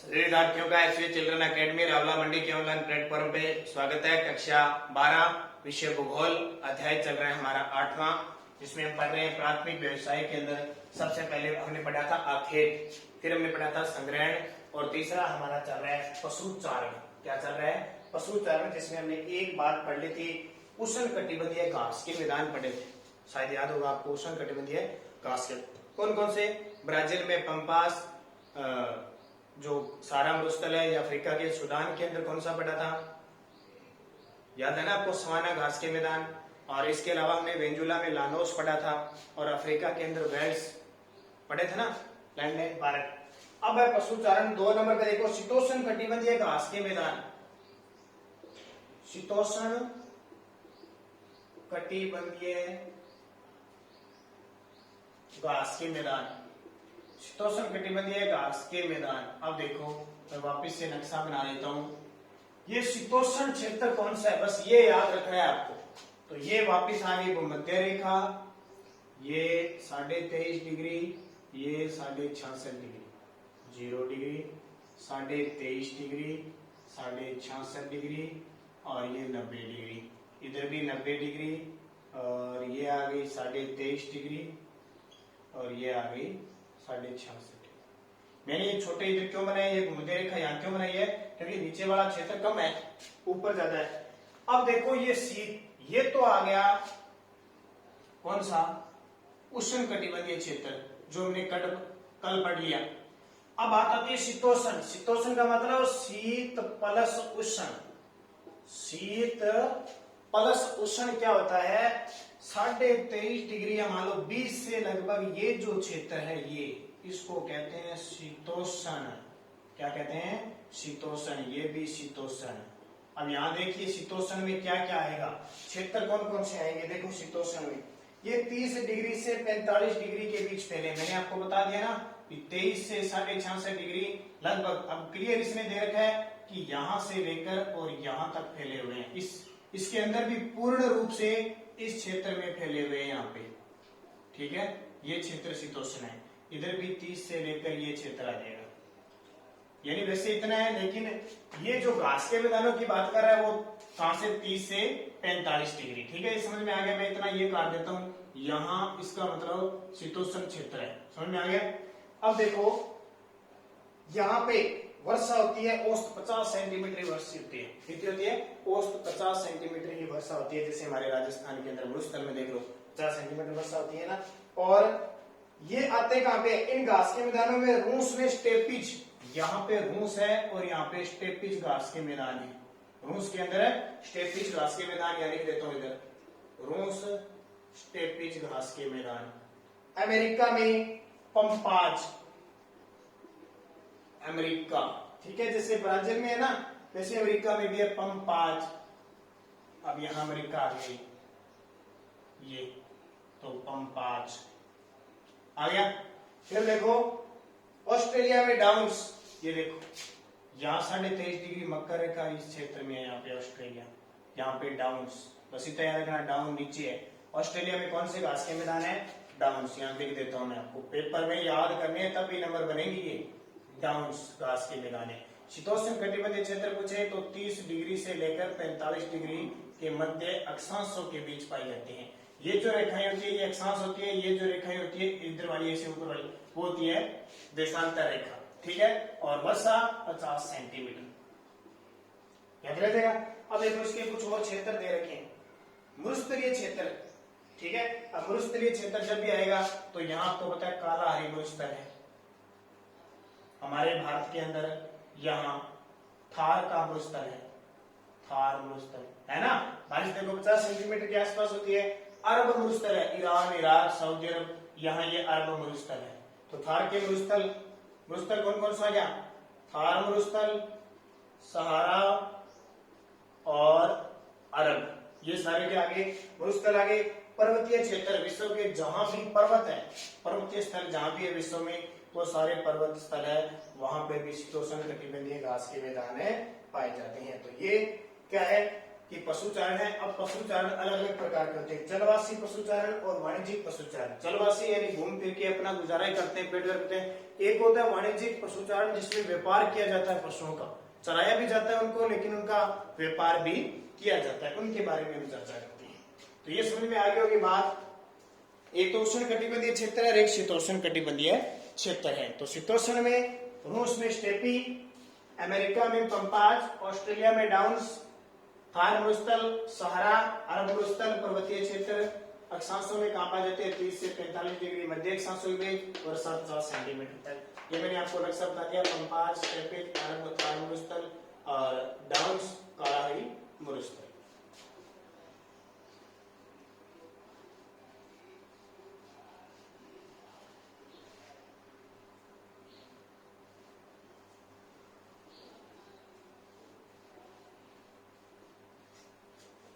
सभी विद्यार्थियों का एसवी चिल्ड्रन एकेडमी रावला मंडी के ऑनलाइन प्लेटफॉर्म पे स्वागत है। कक्षा 12 विषय भूगोल अध्याय चल रहा है हमारा 8वां, जिसमें हम पढ़ रहे हैं प्राथमिक व्यवसाय के अंदर। सबसे पहले हमने पढ़ा था आखेट, फिर हमने पढ़ा था संग्रहण, और तीसरा हमारा चल रहा है पशुचारण। क्या चल रहा है? पशुचारण, जिसमें हमने एक बात पढ़ ली थी, उष्णकटिबंधीय घास के मैदान पढ़े थे। शायद याद होगा आपको उष्णकटिबंधीय घास के कौन कौन से। ब्राजील में पंपास, जो सारा मरुस्थल है, या अफ्रीका के सूडान के अंदर कौन सा पड़ा था, याद है ना आपको, सवाना घास के मैदान। और इसके अलावा हमने वेंजुला में लानोस पढ़ा था, और अफ्रीका के अंदर वेल्स पढ़े थे ना, लैंड भारत। अब है पशुचारण 2 नंबर पे देखो, शीतोष्ण कटिबंधीय घास के मैदान। शीतोष्ण कटिबंधीय घास के मैदान, शीतोष्ण कटिबंधीय घास के मैदान। अब देखो मैं वापस से नक्शा बना लेता हूं। ये शीतोष्ण क्षेत्र कौन सा है, बस ये याद रखना है आपको। तो ये वापस आ गई भूमध्य रेखा, ये 23.5 डिग्री, ये 66.5 डिग्री, 0 डिग्री, 23.5 डिग्री, 66.5 डिग्री, और ये 90 डिग्री। इधर भी 90 डिग्री, और ये आ गई 23.5 डिग्री, और ये आ गई 66.5। मैंने ये छोटे इधर क्यों बनाए, ये भूमध्य रेखा यहाँ क्यों बनाई है, क्योंकि नीचे वाला क्षेत्र कम है, ऊपर ज्यादा है। अब देखो ये ये तो आ गया कौन सा, उष्ण कटिबंधीय क्षेत्र, जो हमने कल पढ़ लिया। अब बात आती है शीतोष्ण। शीतोष्ण का मतलब शीत प्लस उष्ण। शीत प्लस उष्ण क्या होता है, 23.5 डिग्री, या मान लो 20 से लगभग, ये जो क्षेत्र है ये, इसको कहते हैं शीतोष्ण। क्या कहते हैं? शीतोष्ण। ये भी शीतोष्ण। अब यहाँ देखिए शीतोष्ण में क्या क्या आएगा, क्षेत्र कौन कौन से आएंगे। देखो शीतोष्ण में ये 30 डिग्री से 45 डिग्री के बीच फैले। मैंने आपको बता दिया ना, 23 से 66.5 डिग्री लगभग। अब क्लियर इसने दे रखा है कि यहां से लेकर और यहां तक फैले हुए हैं। इसके अंदर भी पूर्ण रूप से इस क्षेत्र में फैले हुए हैं यहाँ पे, ठीक है। ये क्षेत्र शीतोष्ण है। इधर भी 30 से लेकर ये क्षेत्र आ जाएगा, यानी वैसे इतना है, लेकिन ये जो घास के मैदानों की बात कर रहा है वो कहां से, 30 से 45 डिग्री, ठीक है। समझ में आ गया। मैं इतना ये काट देता हूं, यहाँ इसका मतलब शीतोष्ण क्षेत्र है। समझ में आ गया। अब देखो यहाँ पे वर्षा होती है, औसत 50 सेंटीमीटर वर्षा होती है। कितनी होती है? औसत 50 सेंटीमीटर की वर्षा होती है। जैसे हमारे राजस्थान के अंदर मरुस्थल में देख लो 50 सेंटीमीटर वर्षा होती है ना। और ये आते कहां पे, इन घास के मैदानों में। रूस में स्टेपिज, यहाँ पे रूस है और यहाँ पे स्टेपिज घास के मैदान है। रूस के अंदर है स्टेपिज घास के मैदान, यानी देता हूं इधर, रूस स्टेपिज घास के मैदान। अमेरिका में पंपाज, अमेरिका, ठीक है। जैसे ब्राजील में है ना, वैसे अमेरिका में भी है पंपाज। अब यहां अमेरिका आ गई, ये तो पंपाज आ गया। फिर देखो ऑस्ट्रेलिया में डाउन्स, ये देखो यहाँ 23.5 डिग्री मकर रेखा इस क्षेत्र में है। यहाँ पे ऑस्ट्रेलिया, यहाँ पे डाउन्स, बस इतना याद रखना, डाउन नीचे है। ऑस्ट्रेलिया में कौन से घास के मैदान है? डाउन्स। यहाँ लिख देता हूं मैं आपको, पेपर में याद करने हैं तभी नंबर बनेंगे। ये डाउन्स घास के मैदान है। शीतोष्ण कटिबंधीय क्षेत्र पूछे तो 30 डिग्री से लेकर 45 डिग्री के मध्य अक्षांशों के बीच पाई जाती है। ये जो रेखाएं होती है ये अक्षांश होती है, ये जो रेखाएं होती है इधर वाली, ऐसे ऊपर वाली, वो होती है देशांतर रेखा, ठीक है। और वर्षा 50 सेंटीमीटर, याद रखेगा। अब देखो इसके कुछ और क्षेत्र दे रखे हैं। मरुस्थलीय क्षेत्र, ठीक है। अब मरुस्थलीय क्षेत्र जब भी आएगा तो यहाँ आपको पता है कालाहारी मरुस्थल है हमारे भारत के अंदर। यहाँ थार का मरुस्थल है, थार मरुस्थल है ना। बारिश देखो 50 सेंटीमीटर के आसपास होती है। अरब मरुस्थल है, ईरान, इराक, सऊदी अरब, यहाँ ये अरब मरुस्थल है। तो थार के मरुस्थल कौन कौन सा आ गया? थार मरुस्थल, सहारा और अरब, ये सारे के आगे मरुस्थल आगे। पर्वतीय क्षेत्र, विश्व के जहां भी पर्वत है, पर्वतीय स्थल जहां भी है विश्व में, वो सारे पर्वत स्थल है, वहां पे भी शीतोष्ण कटिबंधीय घास के मैदान पाए जाते हैं। तो ये क्या है? कि पशुचारण है। अब पशुचारण अलग अलग प्रकार के होते हैं, जलवासी पशुचारण और वाणिज्यिक पशुचारण। जलवासी यानी घूम फिर के अपना गुजारा ही करते हैं, पेट करते हैं। एक होता है वाणिज्यिक पशुचारण जिसमें व्यापार किया जाता है पशुओं का, चराया भी जाता है उनको, लेकिन उनका व्यापार भी किया जाता है, उनके बारे में हम चर्चा करते हैं। तो ये समझ में आ गई होगी बात। एक तो उष्ण कटिबंधीय क्षेत्र है और एक शीतोष्ण कटिबंधीय क्षेत्र है। तो शीतोष्ण में रूस में स्टेपी, अमेरिका में पंपाज, ऑस्ट्रेलिया में डाउन्स, थार मरुस्थल, सहारा, अरब मरुस्थल, पर्वतीय क्षेत्र। अक्षांशों में कहाँ पाए जाते हैं? 30 से 45 डिग्री मध्य अक्षांशों में और 7 सेंटीमीटर तक। ये मैंने आपको नक्शा बता दिया, पंपाज, स्टेपी, अरब, थार मरुस्थल और डाउन्स, कालाहारी मरुस्थल।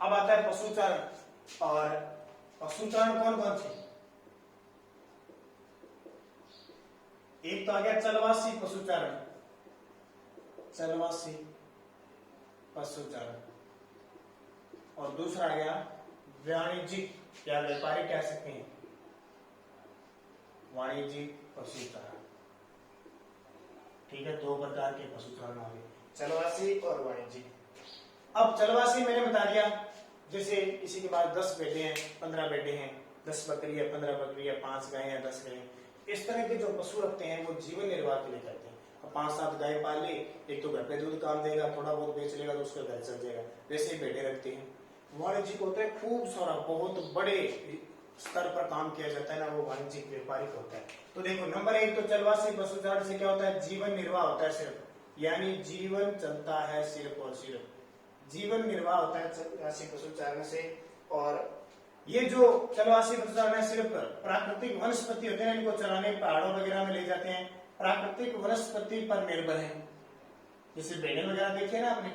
अब आता है पशुचारण। और पशुचारण कौन कौन से? एक तो आ गया चलवासी पशुचारण, चलवासी पशुचारण, और दूसरा आ गया वाणिज्यिक या व्यापारिक कह सकते हैं, वाणिज्यिक पशुचारण। ठीक है, दो प्रकार के पशुचारण आ गए, चलवासी और वाणिज्यिक। अब चलवासी मैंने बता दिया, जैसे किसी के पास 10 बेटे हैं, 15 बेटे हैं, 10 बकरी है, 15 बकरी है, 5 गाय है, 10 गाय, इस तरह के जो पशु रखते हैं वो जीवन निर्वाह के लिए करते हैं। अब 5-7 गाय पाल ले, एक तो घर पे दूध काम देगा, थोड़ा बहुत बेच लेगा तो उसका घर चल जाएगा, वैसे ही बेटे रखते हैं। वाणिज्यिक होता है खूब सारा, बहुत बड़े स्तर पर काम किया जाता है ना, वो वाणिज्यिक व्यापारिक होता है। तो देखो, नंबर 1 तो चलवासी पशुचारण से क्या होता है? जीवन निर्वाह होता है सिर्फ, यानी जीवन चलता है सिर्फ और सिर्फ, जीवन निर्वाह होता है चलवासी पशुचारण से। और ये जो चलवासी पशुचारण है सिर्फ प्राकृतिक वनस्पति होते हैं, इनको चराने पहाड़ों वगैरह में ले जाते हैं, प्राकृतिक वनस्पति पर निर्भर है। जैसे भेड़ें वगैरह देखिए ना आपने,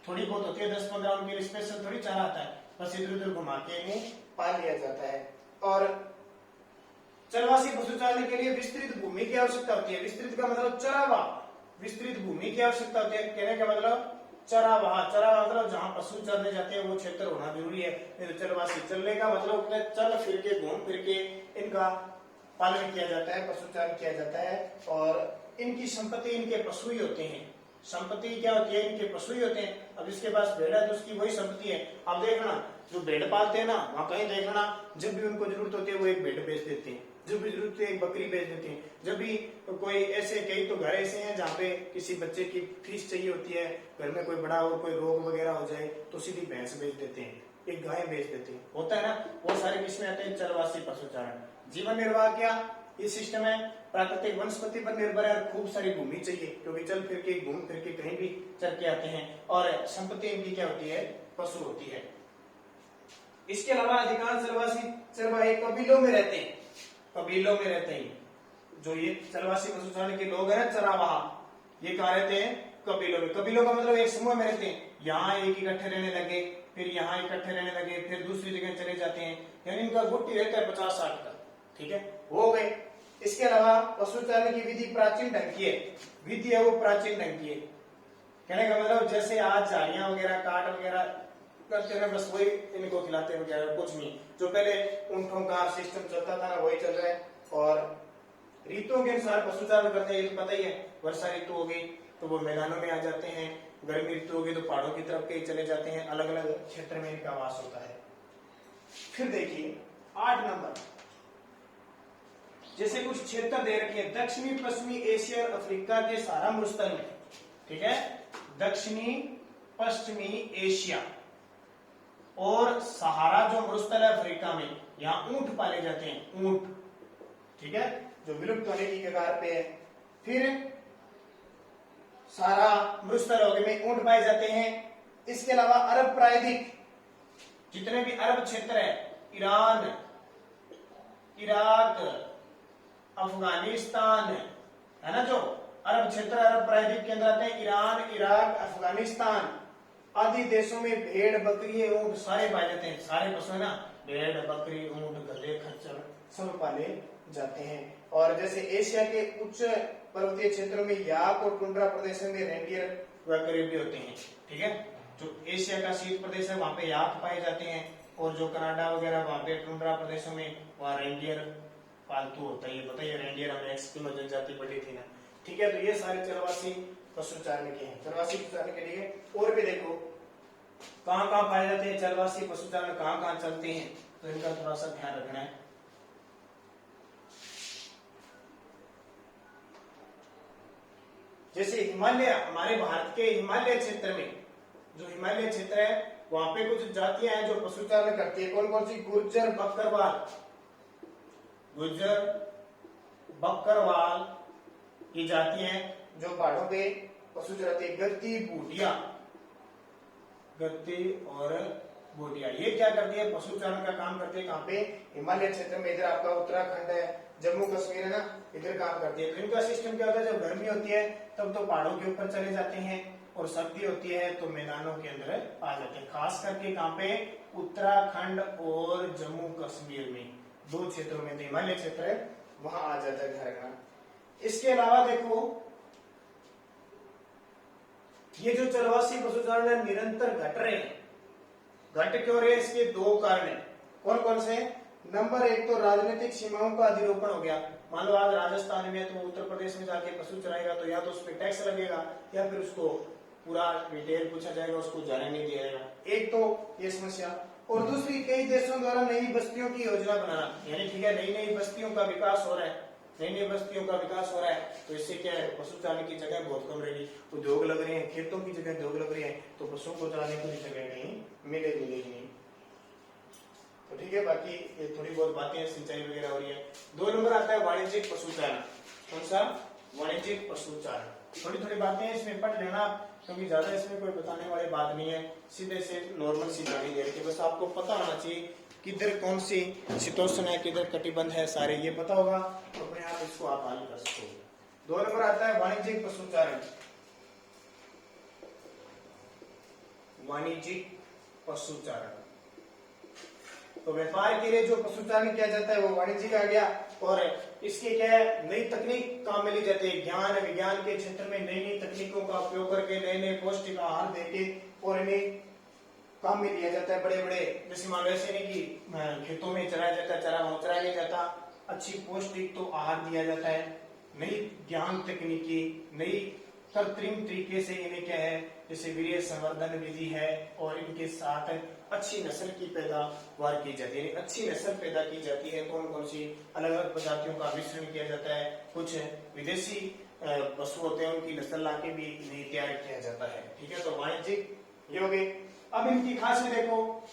थोड़ी बहुत होती है, 10-15 उनके स्पेशल थोड़ी चारा आता है, बस इधर उधर घुमा के इन्हें पाल लिया जाता है। और चलवासी पशुचारण के लिए विस्तृत भूमि की आवश्यकता होती है। विस्तृत का मतलब चरावा, विस्तृत भूमि की आवश्यकता होती है। कहने का मतलब चरावाह, चरावाह मतलब जहां पशु चरने जाते हैं वो क्षेत्र होना जरूरी है। नहीं तो चलवासी, चलने का मतलब चल फिर के, घूम फिर के इनका पालन किया जाता है, पशुचारण किया जाता है। और इनकी संपत्ति इनके पशु ही होते हैं। संपत्ति क्या होती है? इनके पशु ही होते हैं। अब जिसके पास भेड़ है तो उसकी वही संपत्ति है। अब देखना, जो भेड़ पालते हैं ना, वहां कहीं देखना, जब भी उनको जरूरत होती है वो एक भेड़ बेच देते हैं, जब भी जरूरत है एक बकरी बेच देते हैं, जब भी कोई ऐसे, कई तो घर ऐसे हैं जहाँ पे किसी बच्चे की फीस चाहिए होती है, घर में कोई बड़ा हो, कोई रोग वगैरह हो जाए तो सीधी भैंस बेच देते हैं, एक गाय बेच देते हैं, होता है ना। वो सारे किसमें आते हैं? चलवासी पशुचारण। जीवन निर्वाह क्या ये सिस्टम है? प्राकृतिक वनस्पति पर निर्भर है और खूब सारी भूमि चाहिए, क्योंकि चल फिर के, घूम फिर के कहीं भी चल के आते हैं। और संपत्ति इनकी क्या होती है? पशु होती है। इसके अलावा अधिकांश चलवासी चरवाहे कबीलों में रहते हैं, कबीलों में रहते हैं। जो ये चलवासी पशुचारण के लोग हैं चरावाहा, ये कहाँ रहते हैं? कबीलों में। कबीलों का मतलब एक समूह में रहते हैं, यहाँ एक इकट्ठे रहने लगे, फिर यहाँ इकट्ठे रहने लगे, फिर दूसरी जगह चले जाते हैं, यानी इनका गुट ही रहता है 50-60 का। ठीक है, हो गए। इसके अलावा पशुचारण की विधि प्राचीन ढंग की है, विधि है वो प्राचीन ढंग की है। कहने का मतलब जैसे आज झाड़ियां वगैरह काट वगैरह करते हैं, बस वही इनको खिलाते वगैरह, कुछ नहीं। जो पहले ऊंटों का सिस्टम चलता था ना, वही चल रहा है। और ऋतुओं के अनुसार पशुचारण करते हैं, ये तो पता ही है। वर्षा ऋतु हो गई तो वो मैदानों में आ जाते हैं, गर्मी ऋतु हो गई तो पहाड़ों की तरफ के चले जाते हैं, अलग अलग क्षेत्र में इनका वास होता है। फिर देखिए 8 नंबर, जैसे कुछ क्षेत्र दे रखे हैं, दक्षिणी पश्चिमी एशिया और अफ्रीका के सहारा मरुस्थल में। ठीक है, दक्षिणी पश्चिमी एशिया और सहारा जो मरुस्थल है अफ्रीका में, यहाँ ऊंट पाले जाते हैं, ऊंट। ठीक है, जो विलुप्त होने की कगार पे है। फिर सहारा मरुस्थल हो गए में ऊंट पाए जाते हैं। इसके अलावा अरब प्रायद्वीप, जितने भी अरब क्षेत्र है, ईरान, इराक, अफगानिस्तान, है ना, जो अरब क्षेत्र अरब प्रायद्वीप के अंदर आते हैं, ईरान, इराक, अफगानिस्तान आदि देशों में भेड़, बकरी, ऊंट सारे पाए जाते हैं। सारे पशु है ना, भेड़, बकरी, ऊंट, गधे, खच्चर सब पाले जाते हैं। और जैसे एशिया के उच्च पर्वतीय क्षेत्रों में याक और टुंड्रा प्रदेशों में रेंडियर व करीबी होते हैं। ठीक है, जो एशिया का शीत प्रदेश है वहां पे याक पाए जाते हैं, और जो कनाडा वगैरह वहां पे टुंड्रा प्रदेशों में वहां रेंडियर पालतू होता है। ये बताइए रेंडियर हमने एक्सक्लूसिव जनजाति पढ़ी थी ना, ठीक है। तो ये सारे चरवासी पशु चारण के हैं। चरवासी पशु चारण के लिए और भी देखो कहाँ कहाँ पाए जाते हैं चरवासी पशु चारण, कहाँ कहाँ चलते हैं, तो इनका थोड़ा सा ध्यान रखना है। जैसे हिमालय, हमारे भारत के हिमालय क्षेत्र में, जो हिमालय क्षेत्र है वहां पे कुछ जातियां हैं जो पशुचारण करती है। कौन कौन सी? गुर्जर बकरवाल, गुर्जर बकरवाल की जातियां हैं जो पहाड़ों पे पशु चराती है। गद्दी बूटिया, गद्दी और बूटिया ये क्या करती है? पशुचारण का काम करती है। कहाँ पे? हिमालय क्षेत्र में। इधर आपका उत्तराखंड है, जम्मू कश्मीर है ना, इधर काम करती है। तो इनका सिस्टम क्या होता है? जब गर्मी होती है तब तो पहाड़ों के ऊपर चले जाते हैं, और सर्दी होती है तो मैदानों के अंदर आ जाते हैं। खास करके कहाँ पे? उत्तराखंड और जम्मू कश्मीर में, दो क्षेत्रों में। हिमालय क्षेत्र है वहां आ जाता है ध्यान रखना। इसके अलावा देखो ये जो चरवासी पशुचारण है निरंतर घट रहे हैं। घट क्यों रहे? इसके दो कारण है। कौन कौन से? नंबर एक तो राजनीतिक सीमाओं का अधिरोपण हो गया। मान लो आज राजस्थान में तो उत्तर प्रदेश में जाके पशु चराएगा तो या तो उस पर टैक्स लगेगा या फिर उसको पूरा डिटेल पूछा जाएगा, उसको जाने नहीं दिया जाएगा। एक तो ये समस्या, और दूसरी कई देशों द्वारा नई बस्तियों की योजना बनाना, यानी ठीक है नई नई बस्तियों का विकास हो रहा है, नई नई बस्तियों का विकास हो रहा है, तो इससे क्या है? पशु चराने की जगह बहुत कम रहेगी। उद्योग लग रहे हैं, खेतों की जगह उद्योग लग रही है, तो पशुओं को चराने की जगह नहीं मिलेगी नहीं। तो ठीक है, बाकी ये थोड़ी बहुत बातें सिंचाई वगैरह हो रही है। 2 नंबर आता है वाणिज्यिक पशुचारण। कौन सा? वाणिज्यिक पशुचारण। थोड़ी थोड़ी बातें इसमें पढ़ लेना, क्योंकि ज्यादा इसमें कोई बताने वाली बात नहीं है, सीधे से नॉर्मल सी गाड़ी दे रखी है। बस आपको पता होना चाहिए किधर कौन सी शीतोष्ण है, किधर कटिबंध है, सारे ये पता होगा तो अपने आप इसको आप हल कर सकते हो। 2 नंबर आता है वाणिज्यिक पशुचारण। वाणिज्यिक पशुचारण तो व्यापार के लिए जो पशुचारण किया जाता है वो वाणिज्यिक आ गया। और इसके क्या है? नई तकनीक काम में ली जाती है। ज्ञान विज्ञान के क्षेत्र में नई नई तकनीकों का उपयोग करके नए नए पौष्टिक आहार देके और इन्हें काम में लिया जाता है। बड़े बड़े जैसे मान लो ऐसे नहीं कि खेतों में चराया जाता है, चराया नहीं जाता, अच्छी पौष्टिक तो आहार दिया जाता है। नई ज्ञान तकनीकी, नई कृत्रिम तरीके से इन्हें क्या है, जैसे वीर्य संवर्धन विधि है, और इनके साथ अच्छी नस्ल की पैदावार की जाती है। अच्छी नस्ल पैदा की जाती है। कौन कौन सी? अलग अलग प्रजातियों का मिश्रण किया जाता है। कुछ विदेशी पशु होते हैं उनकी नस्ल लाके भी इन्हें तैयार किया जाता है। ठीक है, तो वाणिज्यिक ये हो गए। अब इनकी खासियत देखो,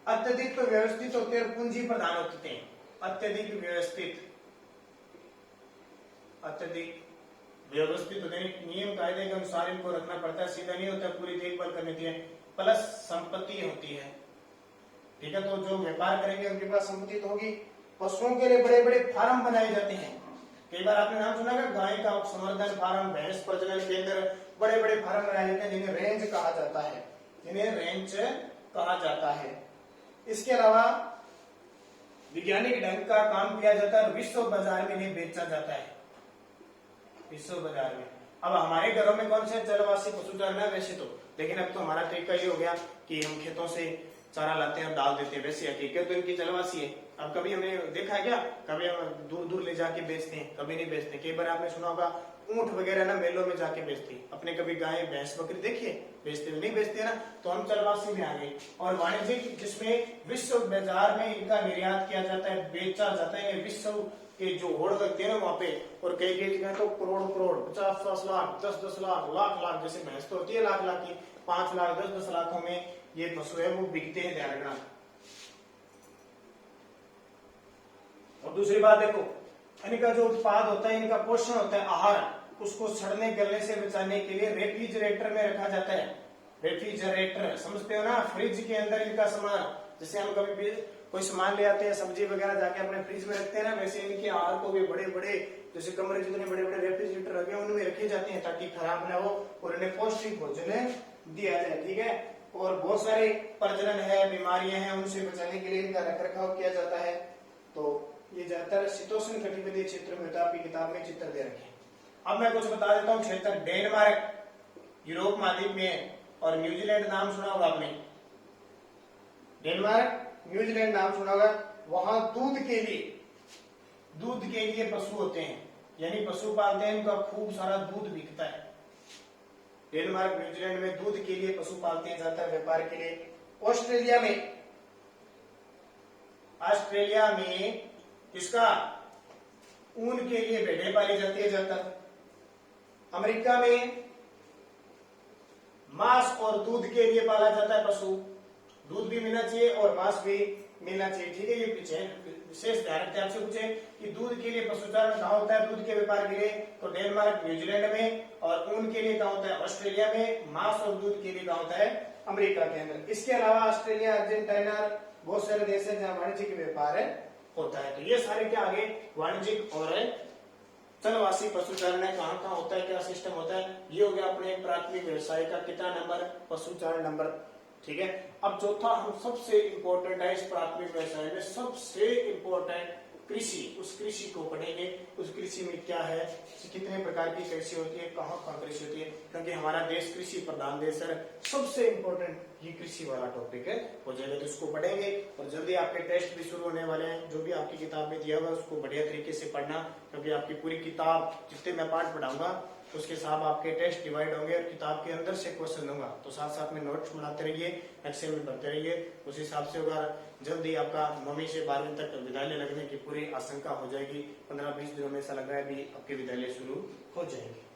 अत्यधिक तो व्यवस्थित होते हैं और पूंजी प्रधान होते हैं। अत्यधिक व्यवस्थित, अत्यधिक व्यवस्थित होते हैं, नियम कायदे के अनुसार इनको रखना पड़ता है, सीधा नहीं होता, पूरी देखभाल करनी होती है, प्लस संपत्ति होती है। ठीक है, तो जो व्यापार करेंगे उनके पास संपत्ति तो होगी। पशुओं के लिए बड़े बड़े फार्म बनाए जाते हैं। कई बार आपने नाम सुना है गाय का संवर्धन फार्म, भैंस प्रजनन केंद्र, बड़े बड़े फार्म बनाए जाते हैं जिन्हें रेंज कहा जाता है, जिन्हें रेंज कहा जाता है। इसके अलावा वैज्ञानिक ढंग का काम किया जाता है और विश्व बाजार में इन्हें बेचा जाता है, विश्व बाजार में। अब हमारे घरों में कौन से चरवासी पशुचारण है वैसे तो, लेकिन अब तो हमारा तरीका ये हो गया कि हम खेतों से चारा लाते हैं और डाल देते हैं। वैसे हकीकत तो इनकी चरवासी है। अब कभी हमने देखा है क्या? कभी हम दूर दूर ले जाके बेचते हैं, कभी नहीं बेचते। कई बार आपने सुना होगा ऊंट वगैरह ना मेलों में जाके बेचते हैं। अपने कभी गाय भैंस बकरी देखिए बेचते हुए? नहीं बेचते ना। तो हम चरवासी में आ गए। और वाणिज्यिक जिसमें विश्व बाजार में इनका निर्यात किया जाता है, बेचा जाता है। विश्व के जो होड़ लगते हैं ना वहां पे, और कई कई जगह तो करोड़ करोड़, 50-50 लाख, 10-10 लाख, लाख लाख, जैसे भैंस तो होती है लाख लाख की, 5 लाख 10-10 लाखों में ये पशु है वो बिकते हैं, ध्यान रखना। और दूसरी बात देखो, इनका जो उत्पाद होता है, इनका पोषण होता है, आहार, उसको सड़ने गलने से बचाने के लिए रेफ्रिजरेटर में रखा जाता है। रेफ्रिजरेटर समझते हो ना? फ्रिज के अंदर इनका सामान, जैसे हम कभी भी कोई सामान ले आते हैं, सब्जी वगैरह जाके अपने फ्रिज में रखते हैं ना, वैसे इनके आहार को भी बड़े बड़े, जैसे कमरे जितने बड़े बड़े रेफ्रिजरेटर लगे उनमें रखे जाते हैं ताकि खराब ना हो और इन्हें पौष्टिक भोजन दिया जाए। ठीक है, और बहुत सारे प्रजनन है, बीमारियां हैं, उनसे बचाने के लिए इनका रख रखाव किया जाता है। तो ये ज्यादातर शीतोष्ण कटिबंधीय क्षेत्र में होता है। आपकी किताब में चित्र दे रखे हैं। अब मैं कुछ बता देता हूँ। क्षेत्र डेनमार्क यूरोप महाद्वीप में है, और न्यूजीलैंड नाम सुना होगा आपने, डेनमार्क न्यूजीलैंड नाम सुना होगा। वहां दूध के लिए पशु होते हैं, यानी पशु पालते हैं, उनका खूब सारा दूध बिकता है। डेनमार्क न्यूजीलैंड में दूध के लिए पशु पालते हैं ज्यादातर व्यापार के लिए। ऑस्ट्रेलिया में इसका ऊन के लिए भेड़ें पाली जाती है ज्यादातर। अमेरिका में मांस और दूध के लिए पाला जाता है पशु, दूध भी मिलना चाहिए और मांस भी मिलना चाहिए, ठीक है। ये पीछे विशेष ध्यान रखते हैं, आपसे पूछे कि दूध के लिए पशुचारण कहाँ होता है, दूध के व्यापार के लिए, तो डेनमार्क न्यूजीलैंड में, और ऊन के लिए कहाँ होता है, ऑस्ट्रेलिया में, मांस और दूध के लिए कहाँ होता है, अमेरिका के अंदर। इसके अलावा ऑस्ट्रेलिया, अर्जेंटीना, बहुत सारे देश है जहाँ वाणिज्यिक व्यापार होता है। तो ये सारे क्या आगे वाणिज्यिक और चलवासी पशुचारण है, कहाँ कहाँ होता है, क्या सिस्टम होता है। ये हो गया अपने प्राथमिक व्यवसाय का कितना नंबर, पशुचारण नंबर, ठीक है। अब चौथा हम सबसे इंपॉर्टेंट है इस प्राथमिक व्यवसाय में, सबसे इंपॉर्टेंट कृषि, उस कृषि को पढ़ेंगे। उस कृषि में क्या है, कितने प्रकार की कृषि होती है, कहाँ कहाँ कृषि होती है, क्योंकि हमारा देश कृषि प्रधान देश है। सबसे इंपॉर्टेंट ये कृषि वाला टॉपिक है हो जाएगा, तो इसको पढ़ेंगे। और जल्दी आपके टेस्ट भी शुरू होने वाले हैं, जो भी आपकी किताब में दिया हुआ है उसको बढ़िया तरीके से पढ़ना, क्योंकि आपकी पूरी किताब जितने मैं पाठ पढ़ाऊंगा उसके साथ आपके टेस्ट डिवाइड होंगे और किताब के अंदर से क्वेश्चन दूंगा, तो साथ साथ में नोट्स बनाते रहिए, एक्सेल में भरते रहिए। उस हिसाब से होगा, जल्दी आपका 9वीं से 12वीं तक विद्यालय लगने की पूरी आशंका हो जाएगी। 15-20 दिनों में ऐसा लग रहा है अभी आपके विद्यालय शुरू हो जाएंगे।